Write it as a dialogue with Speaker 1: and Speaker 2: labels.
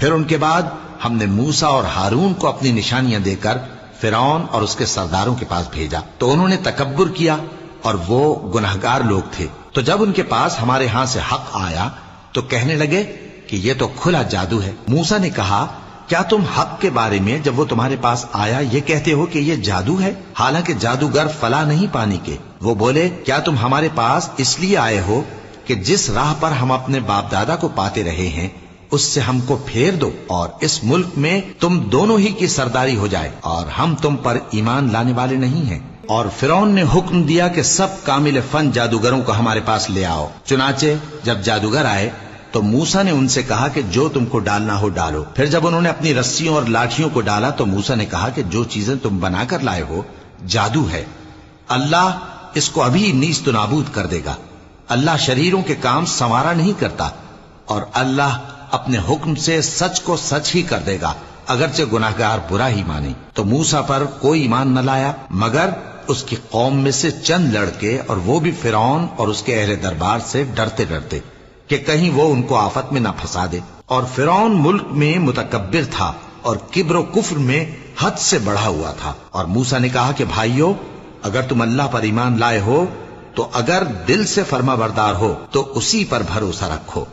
Speaker 1: پھر ان کے بعد ہم نے موسیٰ اور ہارون کو اپنی نشانیاں دے کر فرعون اور اس کے سرداروں کے پاس بھیجا، تو انہوں نے تکبر کیا اور وہ گناہگار لوگ تھے۔ تو جب ان کے پاس ہمارے ہاں سے حق آیا تو کہنے لگے کہ یہ تو کھلا جادو ہے۔ موسیٰ نے کہا کیا تم حق کے بارے میں جب وہ تمہارے پاس آیا یہ کہتے ہو کہ یہ جادو ہے، حالانکہ جادوگر فلاں نہیں پانی کے؟ وہ بولے کیا تم ہمارے پاس اس لیے آئے ہو کہ جس راہ پر ہم اپنے باپ دادا کو پاتے رہے ہیں اس سے ہم کو پھیر دو اور اس ملک میں تم دونوں ہی کی سرداری ہو جائے، اور ہم تم پر ایمان لانے والے نہیں ہیں۔ اور فرعون نے حکم دیا کہ سب کامل فن جادوگروں کو ہمارے پاس لے آؤ۔ چنانچہ جب جادوگر آئے تو موسیٰ نے ان سے کہا کہ جو تم کو ڈالنا ہو ڈالو۔ پھر جب انہوں نے اپنی رسیوں اور لاٹھیوں کو ڈالا تو موسیٰ نے کہا کہ جو چیزیں تم بنا کر لائے ہو جادو ہے، اللہ اس کو ابھی نیست و نابود کر دے گا۔ اللہ شریروں کے کام سنوارا نہیں کرتا، اور اللہ اپنے حکم سے سچ کو سچ ہی کر دے گا، اگرچہ گناہگار برا ہی مانے۔ تو موسیٰ پر کوئی ایمان نہ لایا مگر اس کی قوم میں سے چند لڑکے، اور وہ بھی فرعون اور اس کے اہل دربار سے ڈرتے ڈرتے کہ کہیں وہ ان کو آفت میں نہ پھنسا دے۔ اور فرعون ملک میں متکبر تھا اور کبر و کفر میں حد سے بڑھا ہوا تھا۔ اور موسیٰ نے کہا کہ بھائیو، اگر تم اللہ پر ایمان لائے ہو تو اگر دل سے فرما بردار ہو تو اسی پر بھروسہ رکھو۔